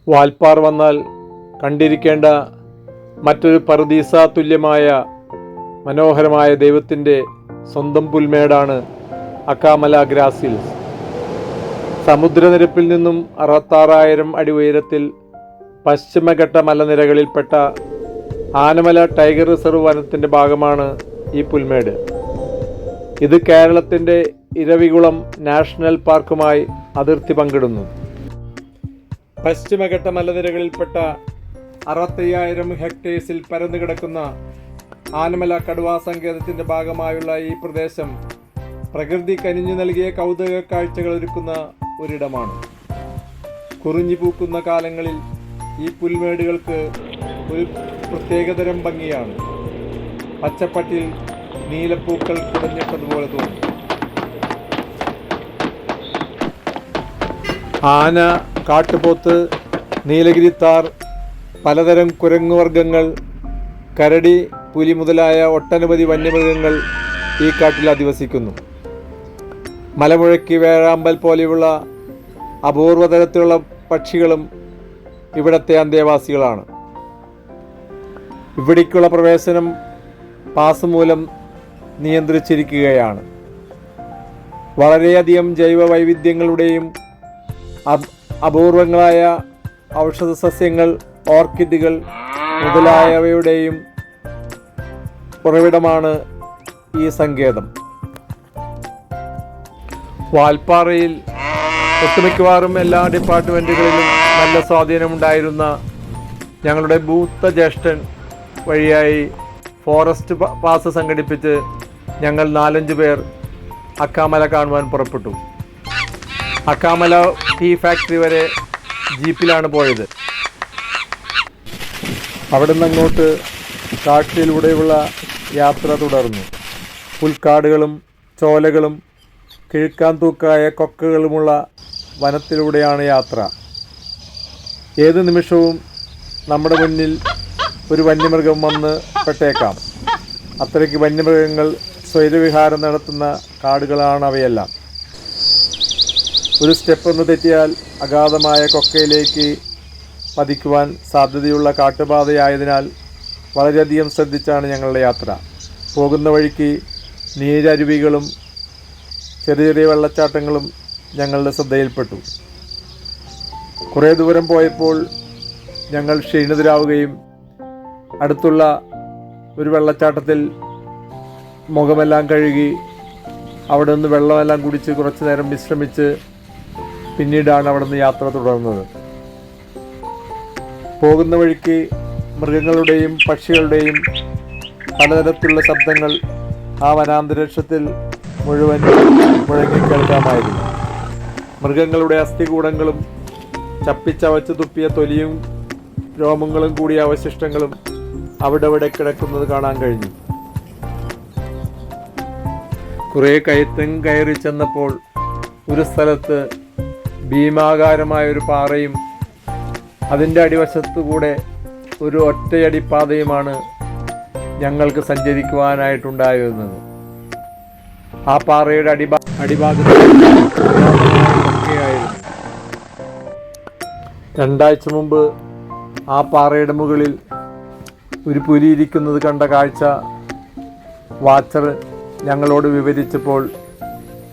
വാൽപ്പാർ വന്നാൽ കണ്ടിരിക്കേണ്ട മറ്റൊരു പറുദീസ തുല്യമായ മനോഹരമായ ദൈവത്തിൻ്റെ സ്വന്തം പുൽമേടാണ് അക്കാമല ഗ്രാസ് ഹിൽസ്. സമുദ്രനിരപ്പിൽ നിന്നും 66,000 അടി ഉയരത്തിൽ പശ്ചിമഘട്ട മലനിരകളിൽപ്പെട്ട ആനമല ടൈഗർ റിസർവ് വനത്തിൻ്റെ ഭാഗമാണ് ഈ പുൽമേട്. ഇത് കേരളത്തിൻ്റെ ഇരവികുളം നാഷണൽ പാർക്കുമായി അതിർത്തി പങ്കിടുന്നു. പശ്ചിമഘട്ട മലനിരകളിൽപ്പെട്ട 65,000 ഹെക്ടേഴ്സിൽ പരന്നു കിടക്കുന്ന ആനമല കടുവാ സങ്കേതത്തിൻ്റെ ഭാഗമായുള്ള ഈ പ്രദേശം പ്രകൃതി കനിഞ്ഞു നൽകിയ കൗതുക കാഴ്ചകൾ ഒരുക്കുന്ന ഒരിടമാണ്. കുറിഞ്ഞി പൂക്കുന്ന കാലങ്ങളിൽ ഈ പുൽമേടുകൾക്ക് ഒരു പ്രത്യേകതരം ഭംഗിയാണ്. പച്ചപ്പട്ടിൽ നീലപ്പൂക്കൾ കുടഞ്ഞിട്ടതുപോലെ തോന്നും. ആന, കാട്ടുപോത്ത്, നീലഗിരിത്താർ, പലതരം കുരങ്ങുവർഗ്ഗങ്ങൾ, കരടി, പുലി മുതലായ ഒട്ടനവധി വന്യമൃഗങ്ങൾ ഈ കാട്ടിൽ അധിവസിക്കുന്നു. മലമുഴക്കി വേഴാമ്പൽ പോലെയുള്ള അപൂർവ തരത്തിലുള്ള പക്ഷികളും ഇവിടത്തെ അന്തേവാസികളാണ്. ഇവിടേക്കുള്ള പ്രവേശനം പാസ് മൂലം നിയന്ത്രിച്ചിരിക്കുകയാണ്. വളരെയധികം ജൈവ വൈവിധ്യങ്ങളുടെയും അപൂർവങ്ങളായ ഔഷധ സസ്യങ്ങൾ, ഓർക്കിഡുകൾ മുതലായവയുടെയും ഉറവിടമാണ് ഈ സങ്കേതം. വാൽപ്പാറയിൽ ഒട്ടുമിക്കവാറും എല്ലാ ഡിപ്പാർട്ട്മെൻറ്റുകളിലും നല്ല സ്വാധീനമുണ്ടായിരുന്ന ഞങ്ങളുടെ മൂത്ത ജ്യേഷ്ഠൻ വഴിയായി ഫോറസ്റ്റ് പാസ് സംഘടിപ്പിച്ച് ഞങ്ങൾ 4-5 പേർ അക്കാമല കാണുവാൻ പുറപ്പെട്ടു. അക്കാമല ടീ ഫാക്ടറി വരെ ജീപ്പിലാണ് പോയത്. അവിടെ നിന്ന് അങ്ങോട്ട് കാട്ടിലൂടെയുള്ള യാത്ര തുടർന്നു. പുൽക്കാടുകളും ചോലകളും കിഴുക്കാൻ തൂക്കായ കൊക്കകളുമുള്ള വനത്തിലൂടെയാണ് യാത്ര. ഏത് നിമിഷവും നമ്മുടെ മുന്നിൽ ഒരു വന്യമൃഗം വന്ന് പെട്ടേക്കാം. അത്രയ്ക്ക് വന്യമൃഗങ്ങൾ സ്വൈരവിഹാരം നടത്തുന്ന കാടുകളാണ് അവയെല്ലാം. ഒരു സ്റ്റെപ്പ് ഒന്ന് തെറ്റിയാൽ അഗാധമായ കൊക്കയിലേക്ക് പതിക്കുവാൻ സാധ്യതയുള്ള കാട്ടുപാതയായതിനാൽ വളരെയധികം ശ്രദ്ധിച്ചാണ് ഞങ്ങളുടെ യാത്ര. പോകുന്ന വഴിക്ക് നീരരുവികളും ചെറിയ ചെറിയ വെള്ളച്ചാട്ടങ്ങളും ഞങ്ങളുടെ ശ്രദ്ധയിൽപ്പെട്ടു. കുറേ ദൂരം പോയപ്പോൾ ഞങ്ങൾ ക്ഷീണിതരാവുകയും അടുത്തുള്ള ഒരു വെള്ളച്ചാട്ടത്തിൽ മുഖമെല്ലാം കഴുകി അവിടെ നിന്ന് വെള്ളമെല്ലാം കുടിച്ച് കുറച്ചു നേരം വിശ്രമിച്ച് പിന്നീടാണ് അവിടെ നിന്ന് യാത്ര തുടർന്നത്. പോകുന്ന വഴിക്ക് മൃഗങ്ങളുടെയും പക്ഷികളുടെയും പലതരത്തിലുള്ള ശബ്ദങ്ങൾ ആ വനാന്തരീക്ഷത്തിൽ മുഴുവൻ മുഴങ്ങിക്കേൾക്കാമായിരുന്നു. മൃഗങ്ങളുടെ അസ്ഥികൂടങ്ങളും ചപ്പിച്ചവച്ച് തുപ്പിയ തൊലിയും രോമങ്ങളും കൂടിയ അവശിഷ്ടങ്ങളും അവിടെ കിടക്കുന്നത് കാണാൻ കഴിഞ്ഞു. കുറേ കയറ്റം കയറി ചെന്നപ്പോൾ ഒരു സ്ഥലത്ത് ഭീമാകാരമായ ഒരു പാറയും അതിൻ്റെ അടിവശത്തുകൂടെ ഒരു ഒറ്റയടിപ്പാതയുമാണ് ഞങ്ങൾക്ക് സഞ്ചരിക്കുവാനായിട്ടുണ്ടായിരുന്നത്. ആ പാറയുടെ അടിഭാഗത്ത് ഒക്കെയായിരുന്നു. 2 ആഴ്ച മുമ്പ് ആ പാറയുടെ മുകളിൽ ഒരു പുലി ഇരിക്കുന്നത് കണ്ട കാഴ്ച വാച്ചർ ഞങ്ങളോട് വിവരിച്ചപ്പോൾ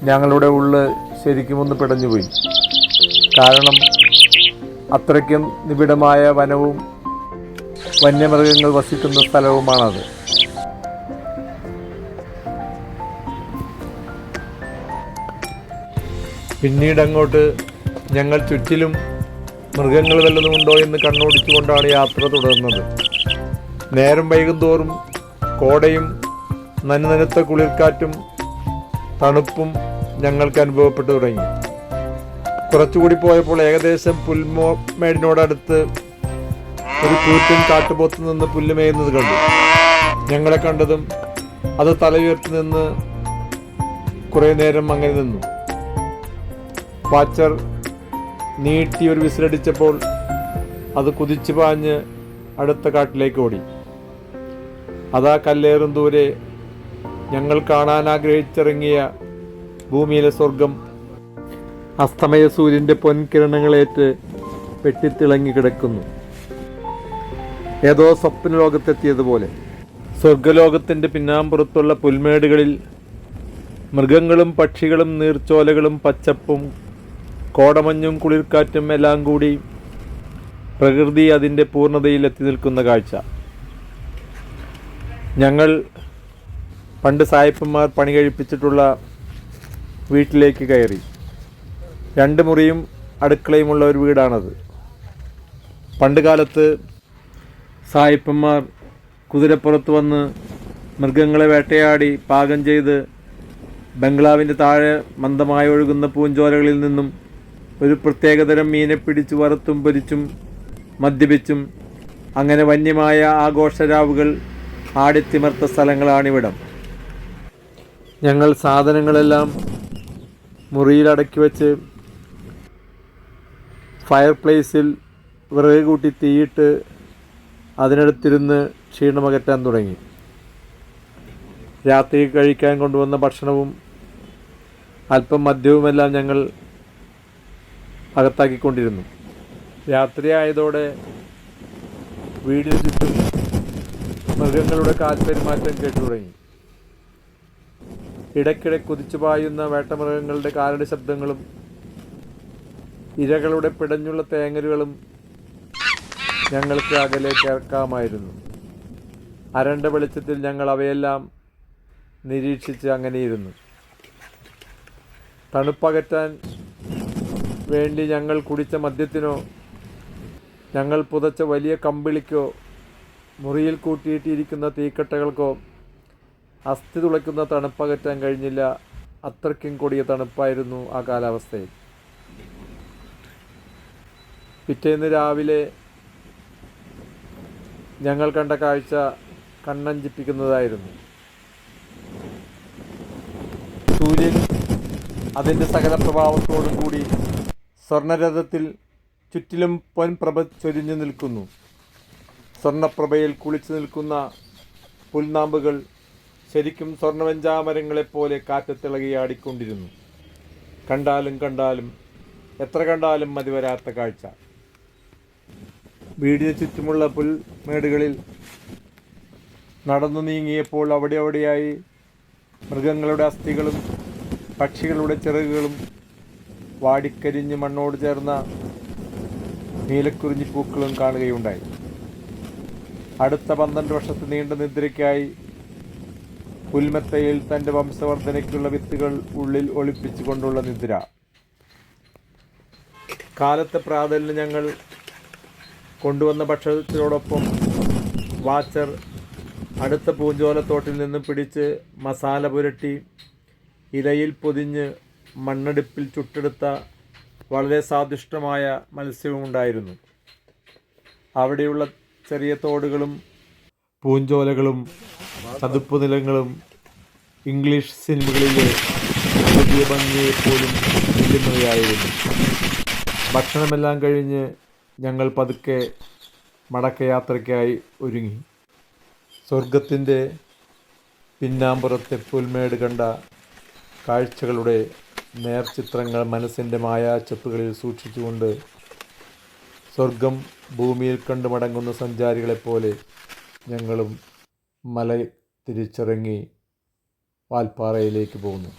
ഞങ്ങളുടെ ഉള്ള് ശരിക്കും ഒന്ന് പിടഞ്ഞുപോയി. കാരണം അത്രയ്ക്കും നിബിഡമായ വനവും വന്യമൃഗങ്ങൾ വസിക്കുന്ന സ്ഥലവുമാണത്. പിന്നീട് അങ്ങോട്ട് ഞങ്ങൾ ചുറ്റിലും മൃഗങ്ങൾ വല്ലതും ഉണ്ടോ എന്ന് കണ്ണോടിച്ചുകൊണ്ടാണ് യാത്ര തുടർന്നത്. നേരം വൈകുന്തോറും കോടയും നനുനനുത്ത കുളിർക്കാറ്റും തണുപ്പും ഞങ്ങൾക്ക് അനുഭവപ്പെട്ടു തുടങ്ങി. കുറച്ചുകൂടി പോയപ്പോൾ ഏകദേശം പുൽമേടിനോടടുത്ത് ഒരു കൂറ്റൻ കാട്ടുപോത്ത് നിന്ന് പുല്ല് മേയുന്നത് കണ്ടു. ഞങ്ങളെ കണ്ടതും അത് തല ഉയർത്തി നിന്ന് കുറേ നേരം അങ്ങനെ നിന്നു. വാച്ചർ നീട്ടി ഒരു വിസിലടിച്ചപ്പോൾ അത് കുതിച്ചു പാഞ്ഞ് അടുത്ത കാട്ടിലേക്ക് ഓടി. അതാ കല്ലേറും ദൂരെ ഞങ്ങൾ കാണാൻ ആഗ്രഹിച്ചിറങ്ങിയ ഭൂമിയിലെ സ്വർഗം അസ്തമയ സൂര്യൻ്റെ പൊൻകിരണങ്ങളേറ്റ് വെട്ടിത്തിളങ്ങി കിടക്കുന്നു. ഏതോ സ്വപ്ന ലോകത്തെത്തിയതുപോലെ. സ്വർഗലോകത്തിൻ്റെ പിന്നാമ്പുറത്തുള്ള പുൽമേടുകളിൽ മൃഗങ്ങളും പക്ഷികളും നീർച്ചോലകളും പച്ചപ്പും കോടമഞ്ഞും കുളിർക്കാറ്റും എല്ലാം കൂടി പ്രകൃതി അതിൻ്റെ പൂർണ്ണതയിൽ എത്തി നിൽക്കുന്ന കാഴ്ച. ഞങ്ങൾ പണ്ട് സായിപ്പന്മാർ പണി കഴിപ്പിച്ചിട്ടുള്ള വീട്ടിലേക്ക് കയറി. 2 മുറിയും അടുക്കളയുമുള്ള ഒരു വീടാണത്. പണ്ട് കാലത്ത് സായിപ്പന്മാർ കുതിരപ്പുറത്ത് വന്ന് മൃഗങ്ങളെ വേട്ടയാടി പാകം ചെയ്ത് ബംഗ്ലാവിൻ്റെ താഴെ മന്ദമായി ഒഴുകുന്ന പൂഞ്ചോലകളിൽ നിന്നും ഒരു പ്രത്യേകതരം മീനെ പിടിച്ചു വറുത്തും പൊരിച്ചും മദ്യപിച്ചും അങ്ങനെ വന്യമായ ആഘോഷരാവുകൾ ആടിത്തിമർത്ത സ്ഥലങ്ങളാണിവിടം. ഞങ്ങൾ സാധനങ്ങളെല്ലാം മുറിയിലടക്കി വെച്ച് ഫയർ പ്ലേസിൽ വിറക് കൂട്ടി തീയിട്ട് അതിനടുത്തിരുന്ന് ക്ഷീണമകറ്റാൻ തുടങ്ങി. രാത്രി കഴിക്കാൻ കൊണ്ടുവന്ന ഭക്ഷണവും അല്പം മദ്യവുമെല്ലാം ഞങ്ങൾ അകത്താക്കിക്കൊണ്ടിരുന്നു. രാത്രിയായതോടെ വീടിന് ചുറ്റും മൃഗങ്ങളുടെ കാൽപ്പെരുമാറ്റം കേട്ടു തുടങ്ങി. ഇടയ്ക്കിടെ കുതിച്ചു പായുന്ന വേട്ടമൃഗങ്ങളുടെ കാലടി ശബ്ദങ്ങളും ഇരകളുടെ പിടഞ്ഞുള്ള തേങ്ങലുകളും ഞങ്ങൾക്ക് അകലെ കേൾക്കാമായിരുന്നു. അരണ്ട വെളിച്ചത്തിൽ ഞങ്ങൾ അവയെല്ലാം നിരീക്ഷിച്ച് അങ്ങനെയിരുന്നു. തണുപ്പകറ്റാൻ വേണ്ടി ഞങ്ങൾ കുടിച്ച മദ്യത്തിനോ ഞങ്ങൾ പുതച്ച വലിയ കമ്പിളിക്കോ മുറിയിൽ കൂട്ടിയിട്ടിരിക്കുന്ന തീക്കട്ടകൾക്കോ അസ്ഥി തുളയ്ക്കുന്ന തണുപ്പകറ്റാൻ കഴിഞ്ഞില്ല. അത്രയ്ക്കും കൊടിയ തണുപ്പായിരുന്നു ആ കാലാവസ്ഥയിൽ. പിറ്റേന്ന് രാവിലെ ഞങ്ങൾ കണ്ട കാഴ്ച കണ്ണഞ്ചിപ്പിക്കുന്നതായിരുന്നു. സൂര്യൻ അതിൻ്റെ സകല പ്രഭാവത്തോടും കൂടി സ്വർണരഥത്തിൽ ചുറ്റിലും പൊൻപ്രഭ ചൊരിഞ്ഞു നിൽക്കുന്നു. സ്വർണപ്രഭയിൽ കുളിച്ചു നിൽക്കുന്ന പുൽനാമ്പുകൾ ശരിക്കും സ്വർണവെഞ്ചാമരങ്ങളെപ്പോലെ കാറ്റത്തിളകി ആടിക്കൊണ്ടിരുന്നു. കണ്ടാലും കണ്ടാലും എത്ര കണ്ടാലും മതി വരാത്ത കാഴ്ച. വീടിന് ചുറ്റുമുള്ള പുൽമേടുകളിൽ നടന്നു നീങ്ങിയപ്പോൾ അവിടെയായി മൃഗങ്ങളുടെ അസ്ഥികളും പക്ഷികളുടെ ചിറകുകളും വാടിക്കരിഞ്ഞ് മണ്ണോട് ചേർന്ന നീലക്കുറിഞ്ഞി പൂക്കളും കാണുകയുണ്ടായി. അടുത്ത 12 വർഷത്തെ നീണ്ട നിദ്രയ്ക്കായി പുൽമെത്തയിൽ തൻ്റെ വംശവർദ്ധനയ്ക്കുള്ള വിത്തുകൾ ഉള്ളിൽ ഒളിപ്പിച്ചു കൊണ്ടുള്ള നിദ്ര. കാലത്തെ പ്രാതലിന് ഞങ്ങൾ കൊണ്ടുവന്ന ഭക്ഷണത്തിനോടൊപ്പം വാച്ചർ അടുത്ത പൂഞ്ചോലത്തോട്ടിൽ നിന്ന് പിടിച്ച് മസാല പുരട്ടി ഇലയിൽ പൊതിഞ്ഞ് മണ്ണടുപ്പിൽ ചുട്ടെടുത്ത വളരെ സ്വാദിഷ്ടമായ മത്സ്യവുമുണ്ടായിരുന്നു. അവിടെയുള്ള ചെറിയ തോടുകളും പൂഞ്ചോലകളും ചതുപ്പ് നിലങ്ങളും ഇംഗ്ലീഷ് സിനിമകളിലെ പുതിയ ഭംഗിയെപ്പോലും വെല്ലുന്നവയായിരുന്നു. ഭക്ഷണമെല്ലാം കഴിഞ്ഞ് ഞങ്ങൾ പതുക്കെ മടക്കയാത്രയ്ക്കായി ഒരുങ്ങി. സ്വർഗത്തിൻ്റെ പിന്നാമ്പുറത്തെ പുൽമേട് കണ്ട കാഴ്ചകളുടെ നേർചിത്രങ്ങൾ മനസ്സിൻ്റെ മായാച്ചെപ്പുകളിൽ സൂക്ഷിച്ചുകൊണ്ട് സ്വർഗം ഭൂമിയിൽ കണ്ടു മടങ്ങുന്ന സഞ്ചാരികളെപ്പോലെ ഞങ്ങളും മല തിരിച്ചിറങ്ങി വാൽപ്പാറയിലേക്ക് പോകുന്നു.